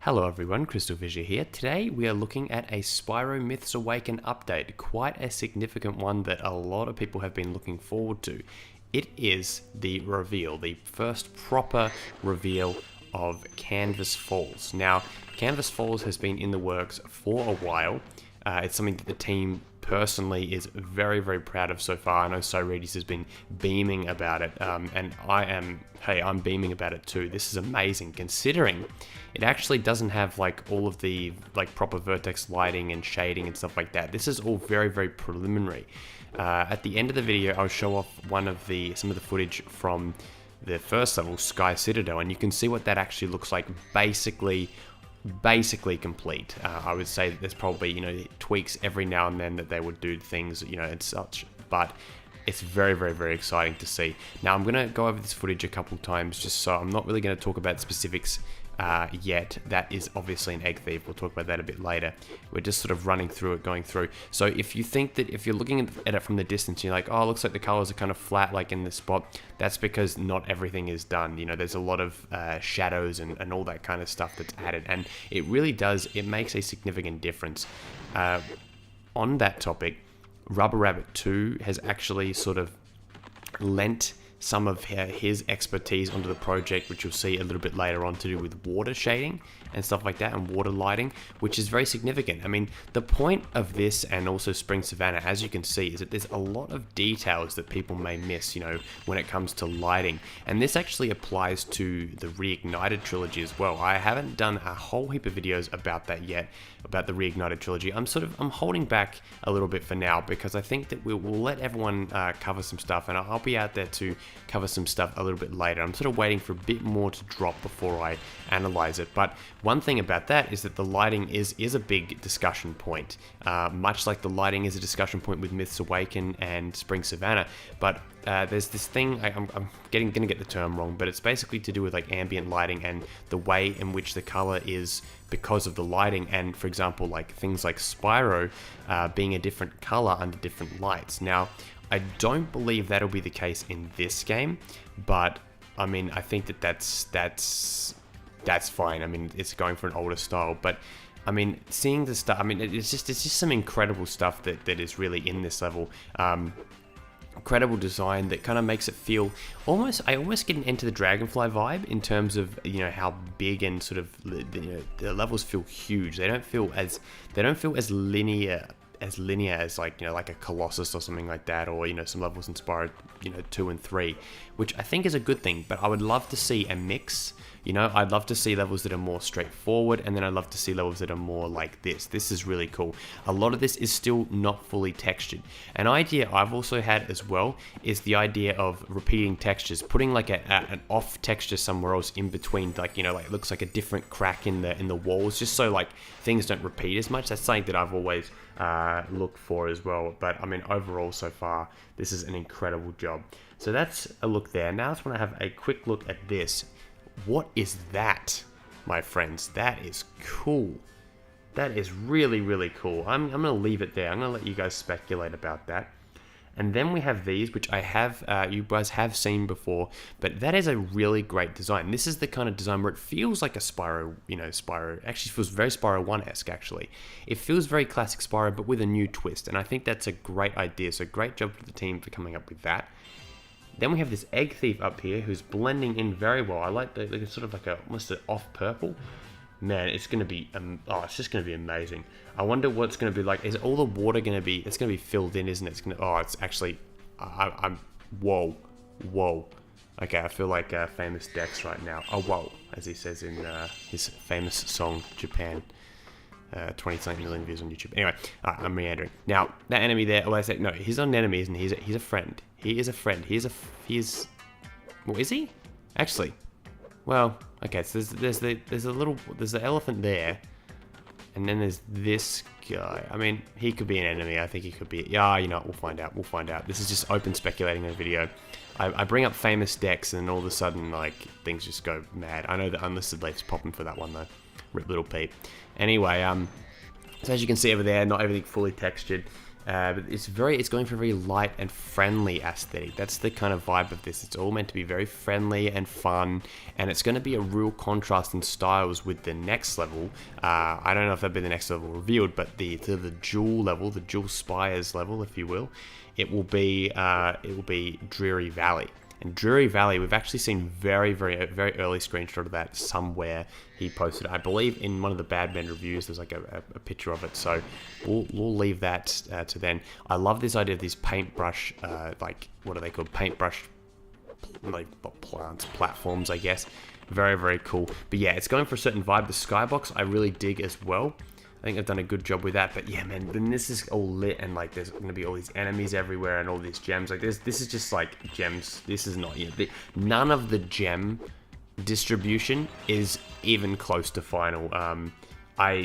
Hello everyone, CrystalFissure here. Today we are looking at a Spyro Myths Awaken update, quite a significant one that a lot of people have been looking forward to. It is the reveal, the first proper reveal of Canvas Falls. Now, Canvas Falls has been in the works for a while. It's something that the team personally is very, very proud of so far. I know Cyreides has been beaming about it, and I'm beaming about it too. This is amazing, considering it actually doesn't have like all of the proper vertex lighting and shading and stuff like that. This is all very, very preliminary. At the end of the video, I'll show off some of the footage from the first level, Sky Citadel, and you can see what that actually looks like. Basically complete. I would say that there's probably tweaks every now and then that they would do things and such, but it's very, very, very exciting to see. Now I'm gonna go over this footage a couple times, just so I'm not really going to talk about specifics yet. That is obviously an egg thief. We'll talk about that a bit later. We're just sort of running through it, going through. So if you think that if you're looking at it from the distance, you're like, oh, it looks like the colors are kind of flat like in this spot, that's because not everything is done. There's a lot of shadows and all that kind of stuff that's added, and it really does, it makes a significant difference. On that topic, Rubber Rabbit 2 has actually sort of lent some of his expertise onto the project, which you'll see a little bit later on, to do with water shading and stuff like that, and water lighting, which is very significant. I mean, the point of this, and also Spring Savannah, as you can see, is that there's a lot of details that people may miss, when it comes to lighting. And this actually applies to the Reignited trilogy as well. I haven't done a whole heap of videos about that yet, about the Reignited trilogy. I'm holding back a little bit for now, because I think that we'll let everyone cover some stuff, and I'll be out there to cover some stuff a little bit later. I'm sort of waiting for a bit more to drop before I analyze it. But one thing about that is that the lighting is a big discussion point, much like the lighting is a discussion point with Myths Awaken and Spring Savannah. But there's this thing, I'm gonna get the term wrong, but it's basically to do with like ambient lighting and the way in which the color is because of the lighting. And for example, like things like Spyro being a different color under different lights. Now, I don't believe that'll be the case in this game, but I mean, I think that's fine. I mean, it's going for an older style, but I mean, seeing the stuff, I mean, it's just some incredible stuff that is really in this level. Incredible design that kind of makes it feel I almost get an Enter the Dragonfly vibe in terms of how big and sort of the levels feel huge. They don't feel as linear as like a Colossus or something like that, or some levels in Spyro 2 and 3, which I think is a good thing. But I would love to see a mix. I'd love to see levels that are more straightforward, and then I'd love to see levels that are more like this. This is really cool. A lot of this is still not fully textured. An idea I've also had as well is the idea of repeating textures, putting like an off texture somewhere else in between, like like it looks like a different crack in the walls, just so like things don't repeat as much. That's something that I've always looked for as well. But I mean, overall so far, this is an incredible job. So that's a look there. Now I just want to have a quick look at this. What is that, my friends? That is cool. That is really, really cool. I'm going to leave it there. I'm going to let you guys speculate about that. And then we have these, which you guys have seen before, but that is a really great design. This is the kind of design where it feels like a Spyro, Spyro, actually feels very Spyro 1-esque, actually. It feels very classic Spyro, but with a new twist, and I think that's a great idea, so great job to the team for coming up with that. Then we have this egg thief up here who's blending in very well. I like the sort of like almost an off purple. Man, it's gonna be it's just gonna be amazing. I wonder what it's gonna be like. Is all the water gonna be? It's gonna be filled in, isn't it? It's actually. I'm whoa. Okay, I feel like famous Dex right now. Oh whoa, as he says in his famous song Japan. 20-something million views on YouTube. Anyway, I'm meandering. Now, that enemy there, well, I said, no, he's not an enemy, isn't he? He's a friend. He is a friend. Well, is he? Actually, well, okay, so there's the elephant there, and then there's this guy. I mean, he could be an enemy. I think he could be, yeah, we'll find out. This is just open speculating in a video. I bring up famous decks, and all of a sudden, like, things just go mad. I know that Unlisted Leaf's popping for that one, though. Rip Little Pete. Anyway, so as you can see over there, not everything fully textured. But it's going for a very light and friendly aesthetic. That's the kind of vibe of this. It's all meant to be very friendly and fun, and it's going to be a real contrast in styles with the next level. I don't know if that'll be the next level revealed, but the dual level, the dual spires level, if you will, it will be Dreary Valley. And Dreary Valley, we've actually seen very early screenshot of that somewhere. He posted, I believe, in one of the Bad Men reviews. There's like a picture of it. So we'll leave that to then. I love this idea of these paintbrush, like what are they called? Paintbrush, like plants, platforms, I guess. Very cool. But yeah, it's going for a certain vibe. The skybox I really dig as well. I think I've done a good job with that. But yeah, man, then this is all lit and like there's going to be all these enemies everywhere and all these gems. Like this is just like gems. This is not, none of the gem distribution is even close to final.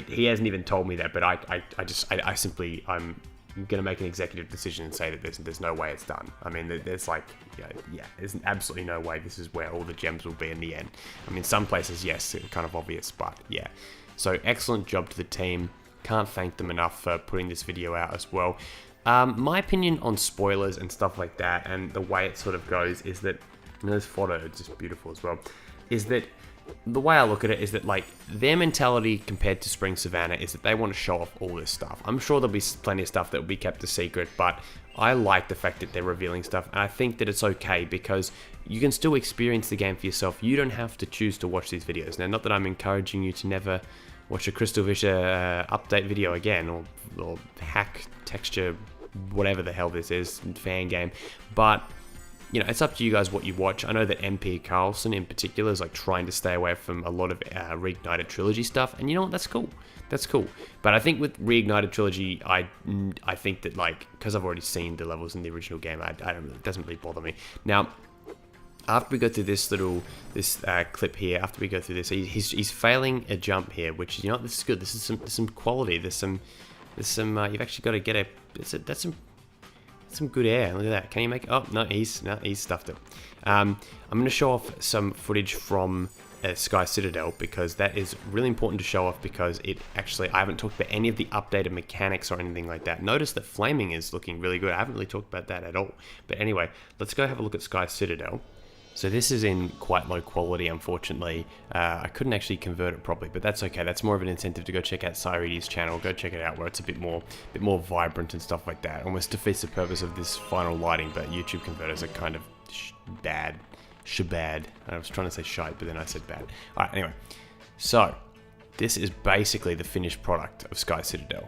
He hasn't even told me that, but I'm going to make an executive decision and say that there's no way it's done. I mean, there's like, there's absolutely no way this is where all the gems will be in the end. I mean, some places, yes, it's kind of obvious, but yeah. So excellent job to the team. Can't thank them enough for putting this video out as well. My opinion on spoilers and stuff like that, and the way it sort of goes, is that, and this photo is just beautiful as well, is that the way I look at it is that like their mentality compared to Spring Savannah is that they want to show off all this stuff. I'm sure there'll be plenty of stuff that will be kept a secret, but I like the fact that they're revealing stuff, and I think that it's okay because you can still experience the game for yourself. You don't have to choose to watch these videos. Now, not that I'm encouraging you to never watch a CrystalFissure update video again, or hack texture, whatever the hell this is, fan game, but it's up to you guys what you watch. I know that MP Carlson in particular is like trying to stay away from a lot of Reignited Trilogy stuff, and you know what, that's cool. But I think with Reignited Trilogy, I think that like, because I've already seen the levels in the original game, it doesn't really bother me. Now, after we go through this clip here, after we go through this, he's failing a jump here, which, this is good. This is some quality. There's some you've actually got to get that's some good air. Look at that. Can you make it? Oh, no, he's stuffed it. I'm going to show off some footage from Sky Citadel, because that is really important to show off, because I haven't talked about any of the updated mechanics or anything like that. Notice that flaming is looking really good. I haven't really talked about that at all. But anyway, let's go have a look at Sky Citadel. So this is in quite low quality, unfortunately. I couldn't actually convert it properly, but that's okay. That's more of an incentive to go check out Cyreides' channel. Go check it out, where it's a bit more vibrant and stuff like that. Almost defeats the purpose of this final lighting, but YouTube converters are kind of bad. I was trying to say shite, but then I said bad. All right, anyway. So this is basically the finished product of Sky Citadel.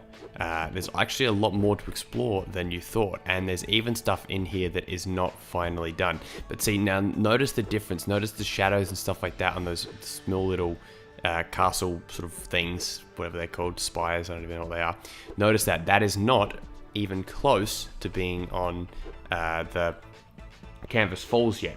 There's actually a lot more to explore than you thought, and there's even stuff in here that is not finally done. But see, now notice the difference. Notice the shadows and stuff like that on those small little castle sort of things, whatever they're called, spires, I don't even know what they are. Notice that is not even close to being on the Canvas Falls yet.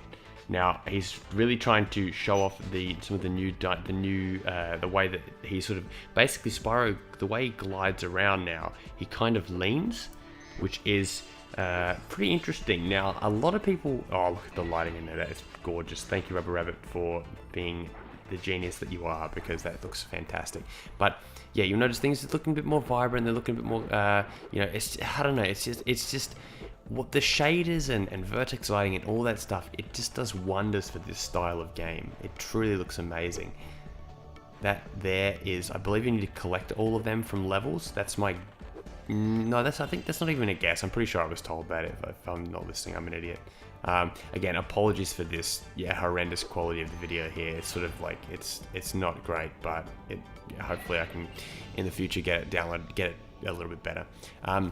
Now, he's really trying to show off some of the way that he sort of, basically Spyro, the way he glides around now, he kind of leans, which is pretty interesting. Now, a lot of people, oh, look at the lighting in there, that is gorgeous. Thank you, Rubber Rabbit, for being the genius that you are, because that looks fantastic. But yeah, you'll notice things are looking a bit more vibrant, they're looking a bit more, I don't know, it's just what the shaders and vertex lighting and all that stuff, it just does wonders for this style of game. It truly looks amazing. That there is, I believe you need to collect all of them from levels. That's my, I think that's not even a guess. I'm pretty sure I was told that. If I'm not listening, I'm an idiot. Again, apologies for this, horrendous quality of the video here. It's sort of like, it's not great, but hopefully I can, in the future, get it a little bit better. But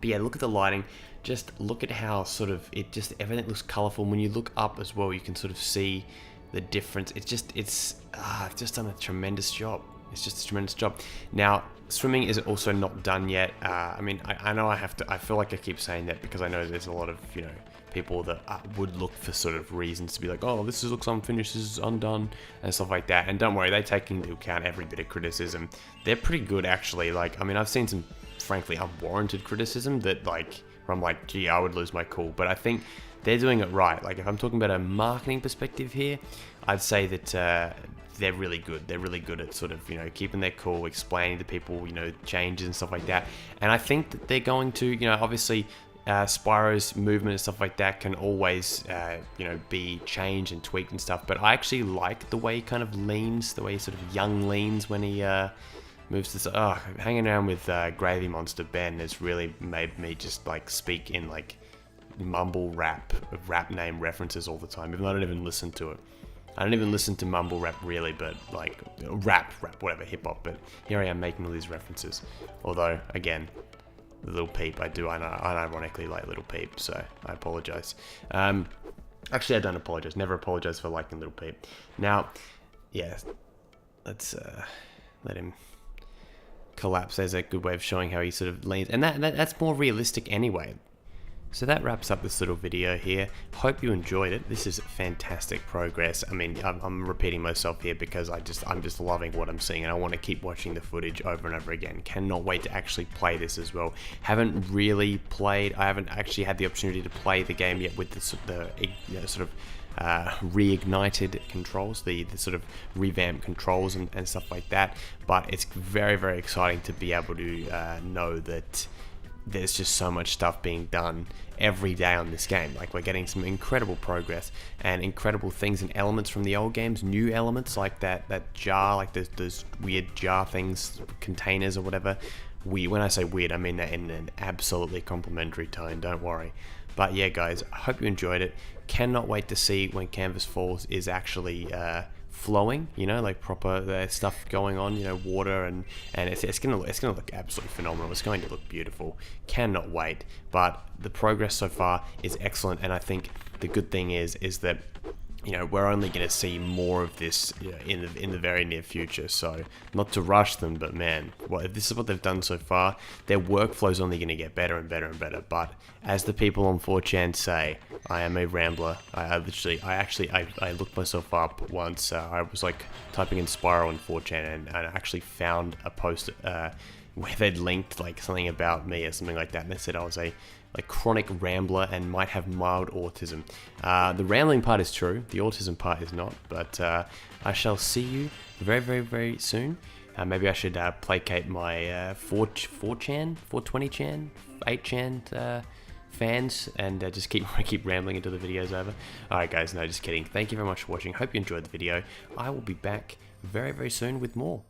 yeah, look at the lighting. Just look at how sort of everything looks colorful. When you look up as well, you can sort of see the difference. It's just done a tremendous job. It's just a tremendous job. Now, swimming is also not done yet. I mean, I know I feel like I keep saying that because I know there's a lot of, people that would look for sort of reasons to be like, oh, this looks unfinished, this is undone, and stuff like that. And don't worry, they take into account every bit of criticism. They're pretty good, actually. Like, I mean, I've seen some, frankly, unwarranted criticism that, like, where I'm like, gee, I would lose my cool. But I think they're doing it right. Like, if I'm talking about a marketing perspective here, I'd say that they're really good. They're really good at sort of, you know, keeping their cool, explaining to people, you know, changes and stuff like that. And I think that they're going to, you know, obviously Spyro's movement and stuff like that can always, you know, be changed and tweaked and stuff. But I actually like the way he kind of leans, the way he sort of young leans when he moves this. Oh, hanging around with Gravy Monster Ben has really made me just like speak in like mumble rap name references all the time, even though I don't even listen to it. I don't even listen to mumble rap really, but like rap, whatever, hip hop. But here I am making all these references. Although, again, the Little Peep, I unironically like Little Peep, so I apologize. Actually, I don't apologize. Never apologize for liking Little Peep. Now, yeah, let's let him collapse. There's a good way of showing how he sort of leans, and that's more realistic anyway. So that wraps up this little video here. Hope you enjoyed it. This is fantastic progress. I mean, I'm repeating myself here because I'm just loving what I'm seeing, and I want to keep watching the footage over and over again. Cannot wait to actually play this as well. I haven't actually had the opportunity to play the game yet with the you know, sort of reignited controls, the sort of revamped controls and stuff like that. But it's very, very exciting to be able to know that there's just so much stuff being done every day on this game. Like, we're getting some incredible progress and incredible things and elements from the old games, new elements like that jar, like those weird jar things, containers or whatever. When I say weird, I mean that in an absolutely complimentary tone, don't worry. But yeah, guys, I hope you enjoyed it. Cannot wait to see when Canvas Falls is actually flowing, you know, like proper stuff going on, you know, water, and it's gonna look absolutely phenomenal. It's going to look beautiful. Cannot wait. But the progress so far is excellent, and I think the good thing is that, you know, we're only going to see more of this, you know, in the very near future. So not to rush them, but man, if this is what they've done so far, their workflow's only going to get better and better and better. But as the people on 4chan say, I am a rambler. I looked myself up once. I was like typing in Spyro on 4chan, and I actually found a post where they'd linked like something about me or something like that, and they said I was a chronic rambler and might have mild autism. The rambling part is true, the autism part is not, but I shall see you very, very, very soon. Maybe I should placate my 4chan, 420chan, 8chan fans, and just keep rambling until the video's over. Alright guys, no, just kidding. Thank you very much for watching. Hope you enjoyed the video. I will be back very, very soon with more.